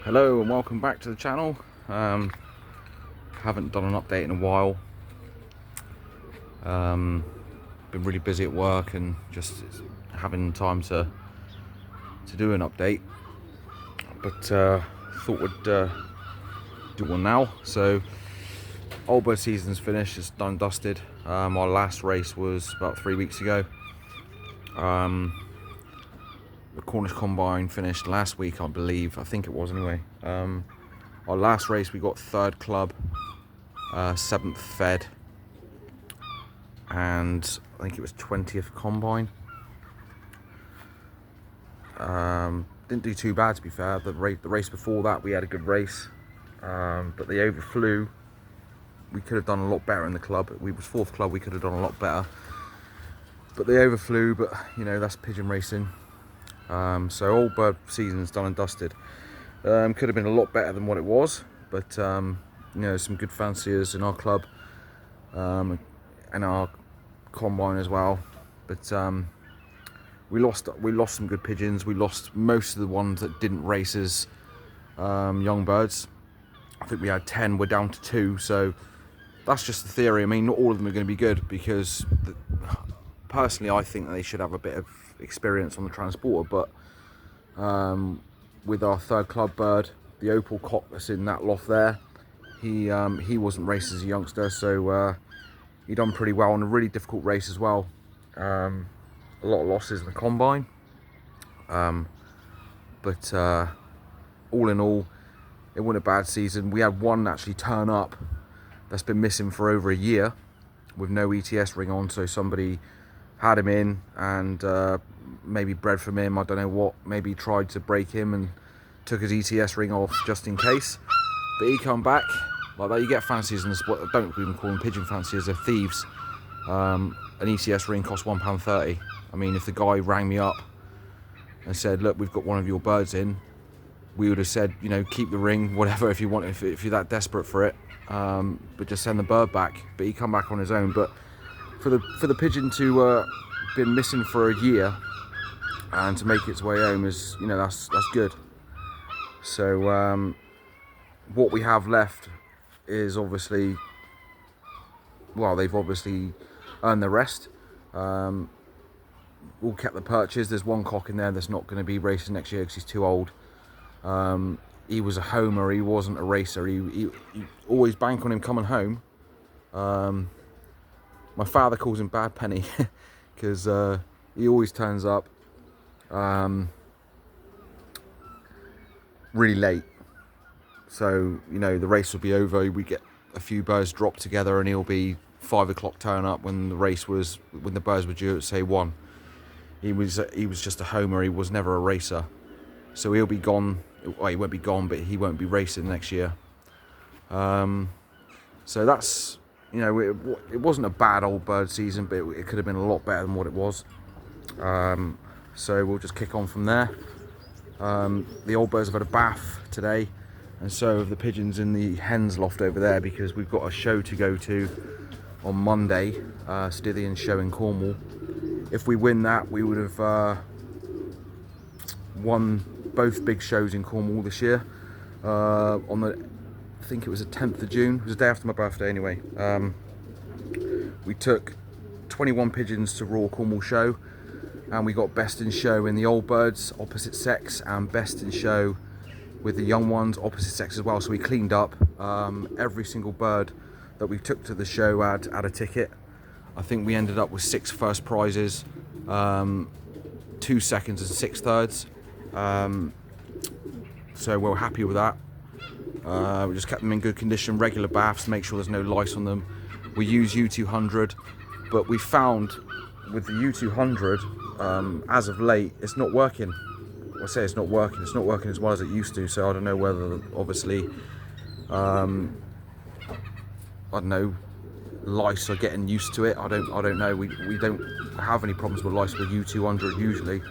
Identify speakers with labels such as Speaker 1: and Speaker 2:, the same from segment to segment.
Speaker 1: Hello and welcome back to the channel. Haven't done an update in a while. Been really busy at work and just having time to do an update, but thought we'd do one now. So Old Bird season's finished, it's done and dusted. Our last race was about 3 weeks ago. The Cornish Combine finished last week, I believe. I think it was anyway. Our last race we got 3rd club, 7th fed, and I think it was 20th combine. Didn't do too bad, to be fair. The race before that we had a good race, but the overflew. We could have done a lot better in the club. We was 4th club, we could have done a lot better. But they overflew, but you know, that's pigeon racing. So Old Bird season's done and dusted. Could have been a lot better than what it was, but you know, some good fanciers in our club, and our combine as well. But we lost some good pigeons. We lost most of the ones that didn't race as young birds. I think we had 10, we're down to 2, so that's just the theory. I mean, not all of them are going to be good, because personally I think that they should have a bit of experience on the transporter, but with our 3rd club bird, the opal cock that's in that loft there, he wasn't raced as a youngster, so he done pretty well in a really difficult race as well. A lot of losses in the combine, but all in all, it wasn't a bad season. We had one actually turn up that's been missing for over a year with no ETS ring on, so somebody had him in and maybe bred from him, I don't know what, maybe tried to break him and took his ETS ring off just in case, but he come back like that. You get fanciers in the spot, don't even call them pigeon fanciers, they're thieves. An ETS ring costs £1.30. I mean, if the guy rang me up and said, look, we've got one of your birds in, we would have said, you know, keep the ring, whatever, if you want, if you're that desperate for it, but just send the bird back. But he come back on his own. But for the pigeon to been missing for a year and to make its way home is, you know, that's good. So what we have left is obviously, well, they've obviously earned the rest. All kept the perches. There's one cock in there that's not going to be racing next year because he's too old. He was a homer, he wasn't a racer. He always bank on him coming home. My father calls him Bad Penny because he always turns up really late. So, you know, the race will be over, we get a few birds dropped together and he'll be 5 o'clock turn up when the birds were due at say 1. He was just a homer, he was never a racer. So he'll be gone, well, he won't be gone, but he won't be racing next year. So that's, you know, it wasn't a bad Old Bird season, but it could have been a lot better than what it was. So we'll just kick on from there. The Old Birds have had a bath today, and so have the pigeons in the hens loft over there, because we've got a show to go to on Monday, Stithian show in Cornwall. If we win that, we would have won both big shows in Cornwall this year. On the, I think it was the 10th of June, it was the day after my birthday anyway. We took 21 pigeons to Royal Cornwall Show, and we got best in show in the Old Birds opposite sex and best in show with the young ones opposite sex as well. So we cleaned up. Every single bird that we took to the show had a ticket. I think we ended up with 6 first prizes, 2 seconds and 6 thirds. So we're happy with that. We just kept them in good condition, regular baths, make sure there's no lice on them. We use U200, but we found with the U200, as of late, it's not working. I say it's not working as well as it used to, so I don't know whether, obviously, I don't know, lice are getting used to it. I don't know. We don't have any problems with lice with U200 usually,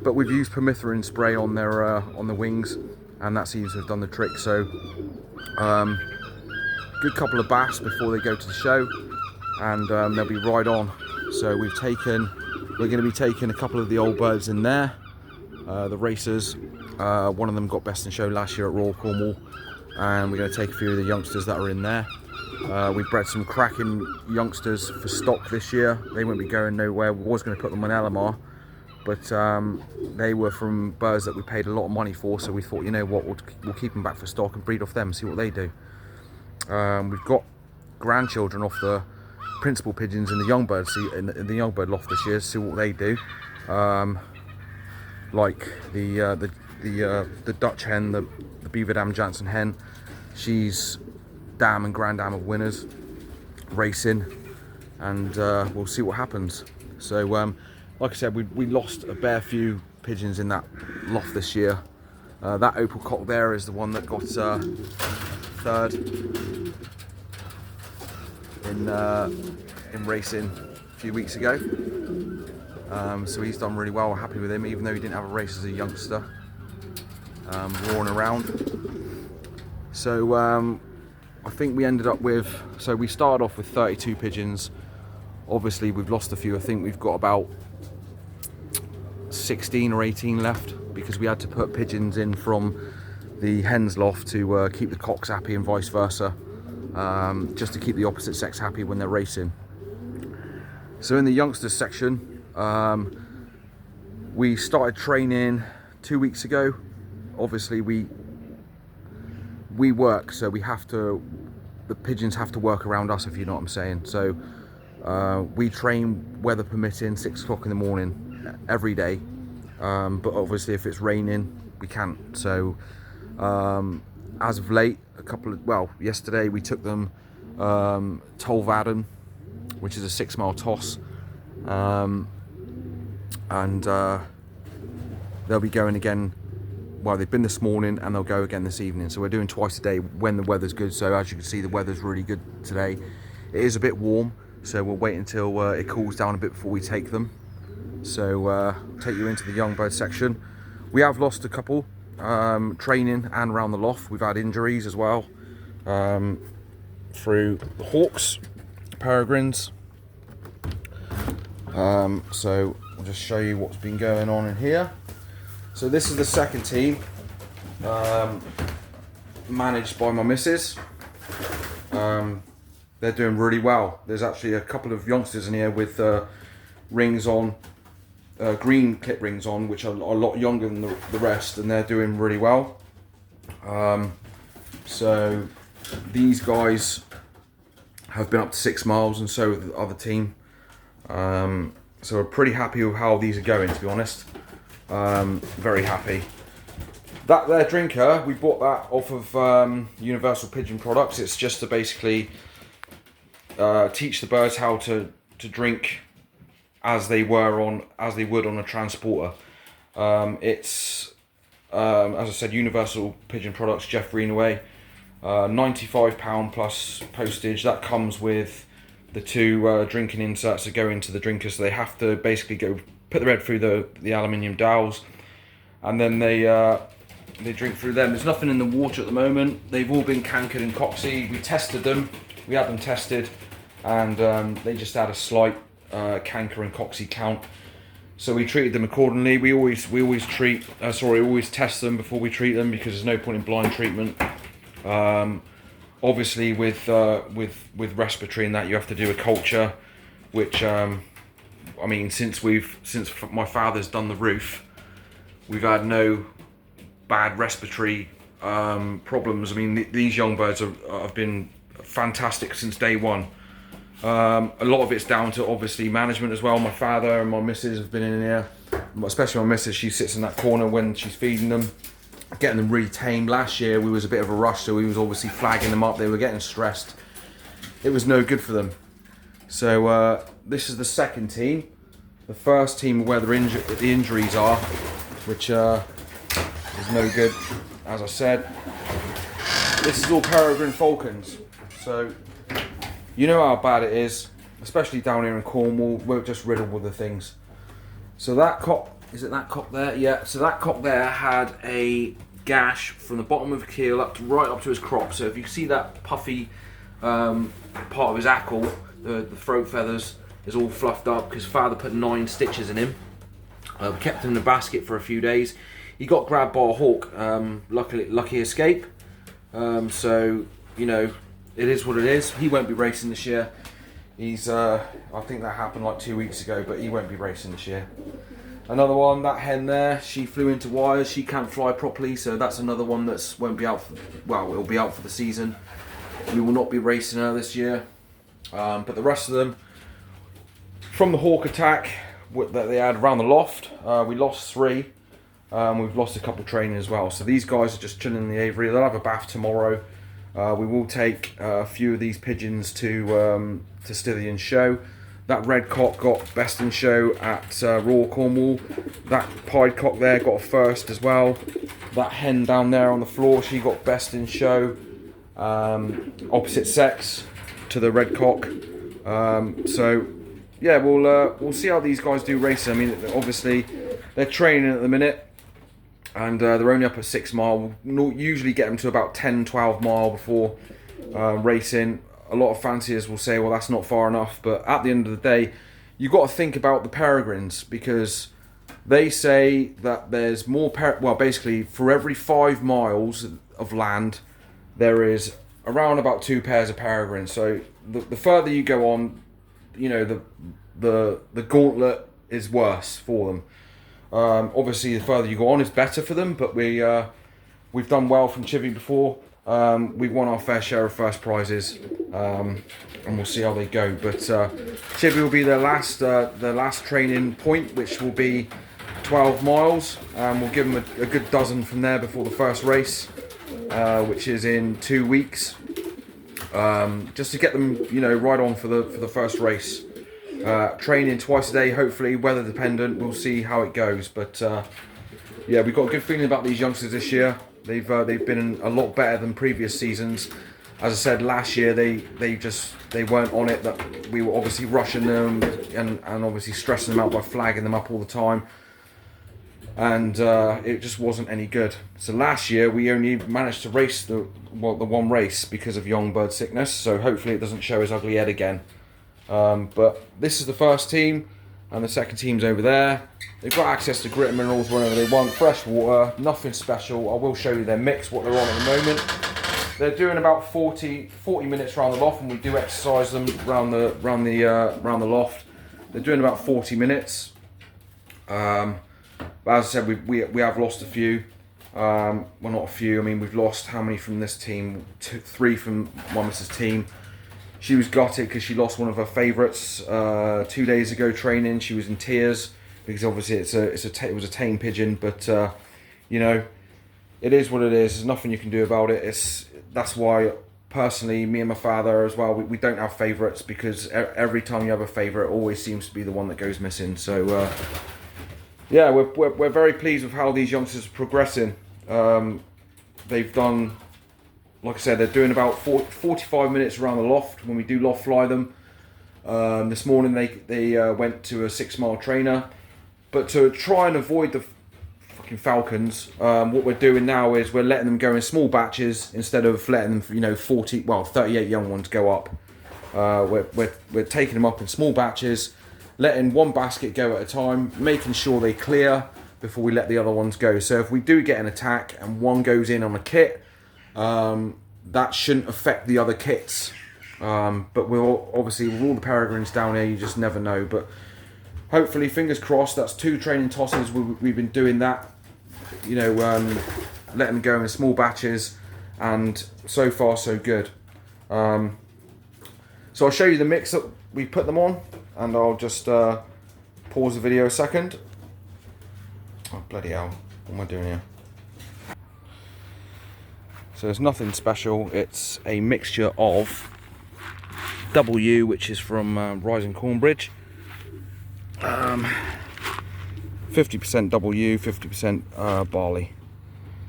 Speaker 1: but we've used permethrin spray on their on the wings, and that seems to have done the trick. So good couple of baths before they go to the show, and they'll be right on. So we're going to be taking a couple of the Old Birds in there. the racers. One of them got best in show last year at Royal Cornwall, and we're going to take a few of the youngsters that are in there. We've bred some cracking youngsters for stock this year. They won't be going nowhere. We was going to put them on LMR, but they were from birds that we paid a lot of money for, so we thought, you know what, we'll keep them back for stock and breed off them and see what they do. We've got grandchildren off the principal pigeons in the young bird loft this year to see what they do. Like the Dutch hen, the Beaver Dam Jansen hen, she's dam and grand dam of winners racing, and we'll see what happens. So like I said, we lost a bare few pigeons in that loft this year. That opal cock there is the one that got third in racing a few weeks ago. So he's done really well. We're happy with him, even though he didn't have a race as a youngster, roaring around. So I think we ended up with, so we started off with 32 pigeons. Obviously we've lost a few. I think we've got about 16 or 18 left, because we had to put pigeons in from the hens loft to keep the cocks happy and vice versa, just to keep the opposite sex happy when they're racing. So in the youngsters section, we started training 2 weeks ago. Obviously we work, so the pigeons have to work around us, if you know what I'm saying. So we train, weather permitting, 6 o'clock in the morning every day, but obviously if it's raining we can't. So as of late, yesterday we took them Tolvaden, which is a 6 mile toss, and they'll be going again. Well, they've been this morning and they'll go again this evening. So we're doing twice a day when the weather's good. So as you can see, the weather's really good today. It is a bit warm, so we'll wait until it cools down a bit before we take them. So I'll take you into the young bird section. We have lost a couple training and around the loft. We've had injuries as well through the hawks, peregrines. So I'll just show you what's been going on in here. So this is the second team, managed by my missus. They're doing really well. There's actually a couple of youngsters in here with rings on, green clip rings on, which are a lot younger than the rest, and they're doing really well. So these guys have been up to 6 miles, and so have the other team. So we're pretty happy with how these are going, to be honest. Very happy. That there drinker, we bought that off of Universal Pigeon Products. It's just to basically teach the birds how to drink as they would on a transporter. It's as I said, Universal Pigeon Products, Jeff Greenaway. £95 plus postage. That comes with the 2 drinking inserts that go into the drinker, so they have to basically go put the head through the aluminium dowels, and then they drink through them. There's nothing in the water at the moment. They've all been cankered and coxy. We tested them. We had them tested, and they just had a slight canker and coxy count. So we treated them accordingly. We always test them before we treat them, because there's no point in blind treatment. Obviously with respiratory and that, you have to do a culture, which I mean, since my father's done the roof, we've had no bad respiratory problems. I mean, these young birds have been fantastic since day one. A lot of it's down to obviously management as well. My father and my missus have been in here, especially my missus. She sits in that corner when she's feeding them, getting them really tame. Last year we was a bit of a rush, so we was obviously flagging them up. They were getting stressed. It was no good for them. So this is the second team. The first team where the injuries are, which is no good, as I said. This is all peregrine falcons. So you know how bad it is, especially down here in Cornwall. We're just riddled with the things. So that cock, is it that cock there? Yeah, so that cock there had a gash from the bottom of the keel right up to his crop. So if you see that puffy part of his ackle, the throat feathers is all fluffed up because father put 9 stitches in him. We kept him in the basket for a few days. He got grabbed by a hawk. Lucky escape. So, you know, it is what it is. He won't be racing this year. He's, I think that happened like 2 weeks ago, but he won't be racing this year. Another one, that hen there, she flew into wires. She can't fly properly, so that's another one that's won't be out. It'll be out for the season. We will not be racing her this year. But the rest of them, from the hawk attack that they had around the loft, we lost 3. We've lost a couple training as well. So these guys are just chilling in the aviary. They'll have a bath tomorrow. We will take a few of these pigeons to Stithian Show. That red cock got best in show at Royal Cornwall. That pied cock there got a first as well. That hen down there on the floor, she got best in show. Opposite sex to the red cock. So yeah, we'll see how these guys do racing. I mean, obviously they're training at the minute, and they're only up at 6 mile. We'll usually get them to about 10-12 mile before racing. A lot of fanciers will say, well, that's not far enough, but at the end of the day, you've got to think about the peregrines, because they say that there's more basically for every 5 miles of land there is around about 2 pairs of peregrines. So the further you go on, you know, the gauntlet is worse for them. Obviously the further you go on is better for them, but we've done well from Chivy before. We've won our fair share of first prizes, and we'll see how they go. But Chivy will be their last training point, which will be 12 miles. We'll give them a good dozen from there before the first race, which is in 2 weeks, just to get them, you know, right on for the first race. Training twice a day, hopefully weather dependent. We'll see how it goes, but yeah, we've got a good feeling about these youngsters this year. They've been a lot better than previous seasons. As I said, last year they weren't on it. That we were obviously rushing them and obviously stressing them out by flagging them up all the time, and it just wasn't any good. So last year we only managed to race the one race because of young bird sickness. So hopefully it doesn't show his ugly head again. But this is the first team, and the second team's over there. They've got access to grit minerals whenever they want, fresh water, nothing special. I will show you their mix, what they're on at the moment. They're doing about 40 minutes around the loft, and we do exercise them around the loft. They're doing about 40 minutes. But as I said, we have lost a few. Well, not a few. I mean, we've lost how many from this team? 3 from one missus team. She was gutted because she lost one of her favourites 2 days ago training. She was in tears because obviously it was a tame pigeon, but you know, it is what it is. There's nothing you can do about it. That's why personally, me and my father as well, we don't have favourites, because every time you have a favourite, it always seems to be the one that goes missing. So yeah, we're very pleased with how these youngsters are progressing. They've done, like I said, they're doing about 45 minutes around the loft when we do loft fly them. This morning they went to a 6 mile trainer, but to try and avoid the fucking falcons, what we're doing now is we're letting them go in small batches instead of letting them, you know, 38 young ones go up. We're taking them up in small batches, letting one basket go at a time, making sure they clear before we let the other ones go. So if we do get an attack and one goes in on a kit, that shouldn't affect the other kits. But we'll obviously, with all the peregrines down here, you just never know. But hopefully, fingers crossed, that's 2 training tosses. We've been doing that, you know, letting them go in small batches, and so far so good. So I'll show you the mix that we put them on, and I'll just pause the video a second. Oh bloody hell, what am I doing here? So there's nothing special. It's a mixture of W, which is from Rising Cornbridge, 50% W, 50% barley.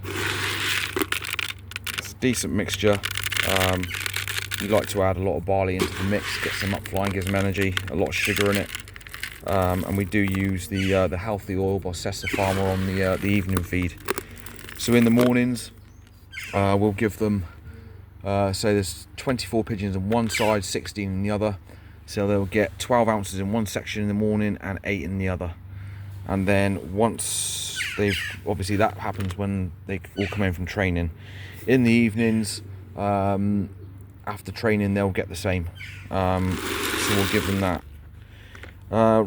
Speaker 1: It's a decent mixture. You like to add a lot of barley into the mix, gets them up flying, gives them energy, a lot of sugar in it. And we do use the healthy oil by Cesta Farmer on the evening feed. So in the mornings, we'll give them, so there's 24 pigeons on one side, 16 on the other. So they'll get 12 ounces in one section in the morning and 8 in the other. and then once they've, obviously that happens when they all come in from training. In the evenings, after training, they'll get the same. So we'll give them that.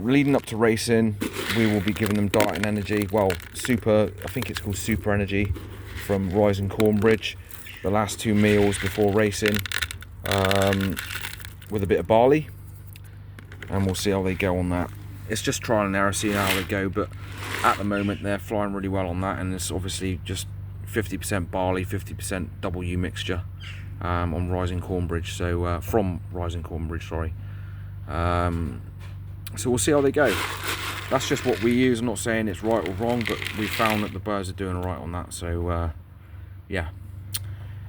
Speaker 1: Leading up to racing, we will be giving them diet and energy. Well, super, I think it's called Super Energy from Rising Cornbridge. The last 2 meals before racing, with a bit of barley, and we'll see how they go on that. It's just trial and error, seeing how they go, but at the moment they're flying really well on that, and it's obviously just 50% barley, 50% double U mixture on Rising Cornbridge, so from Rising Cornbridge, sorry. So we'll see how they go. That's just what we use. I'm not saying it's right or wrong, but we found that the birds are doing all right on that, so yeah.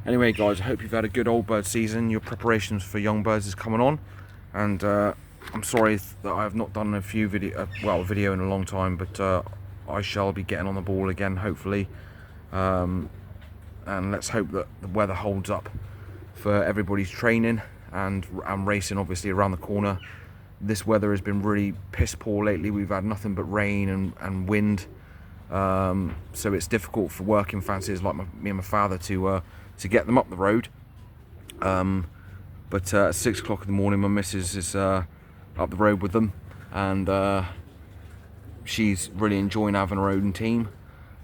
Speaker 1: Anyway guys, I hope you've had a good old bird season. Your preparations for young birds is coming on, and I'm sorry that I have not done a video in a long time, but I shall be getting on the ball again, hopefully, and let's hope that the weather holds up for everybody's training and racing, obviously around the corner. This weather has been really piss poor lately. We've had nothing but rain and wind, so it's difficult for working fanciers like me and my father to get them up the road. But at 6 o'clock in the morning, my missus is up the road with them, and she's really enjoying having her own team.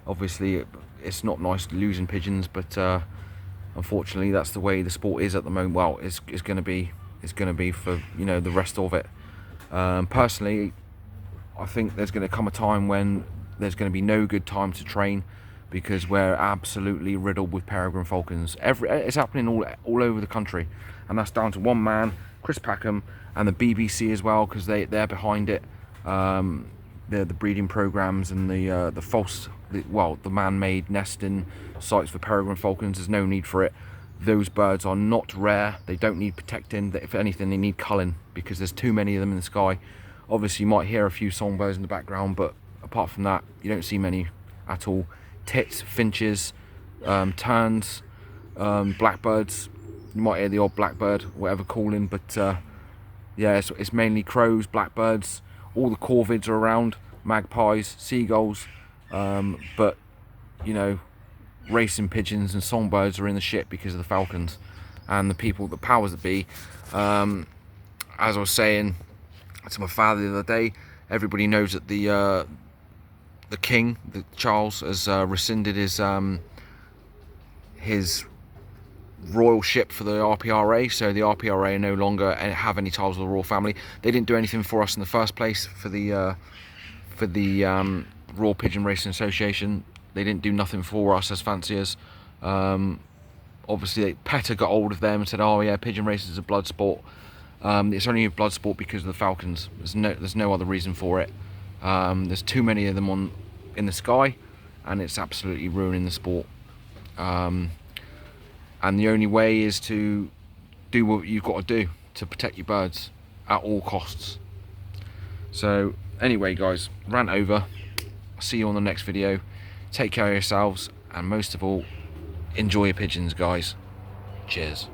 Speaker 1: Obviously, it's not nice losing pigeons, but unfortunately, that's the way the sport is at the moment. Well, it's going to be for, you know, the rest of it. Personally, I think there's going to come a time when there's going to be no good time to train, because we're absolutely riddled with peregrine falcons. It's happening all over the country, and that's down to one man, Chris Packham, and the BBC as well, because they're behind it. The breeding programs and the man-made nesting sites for peregrine falcons. There's no need for it. Those birds are not rare. They don't need protecting. If anything, they need culling, because there's too many of them in the sky. Obviously, you might hear a few songbirds in the background, but apart from that, you don't see many at all. Tits, finches, terns, blackbirds. You might hear the odd blackbird, whatever calling, but yeah, it's mainly crows, blackbirds. All the corvids are around, magpies, seagulls, but you know, racing pigeons and songbirds are in the shit because of the falcons and the powers that be. As I was saying to my father the other day, everybody knows that the king, Charles, has rescinded his royalship for the RPRA, so the RPRA no longer have any ties with the royal family. They didn't do anything for us in the first place for the Royal Pigeon Racing Association. They didn't do nothing for us as fanciers. Obviously, PETA got hold of them and said, "Oh yeah, pigeon racing is a blood sport." It's only a blood sport because of the falcons. There's no other reason for it. There's too many of them in the sky, and it's absolutely ruining the sport. And the only way is to do what you've got to do to protect your birds at all costs. So anyway guys, rant over. I'll see you on the next video. Take care of yourselves, and most of all, enjoy your pigeons, guys. Cheers.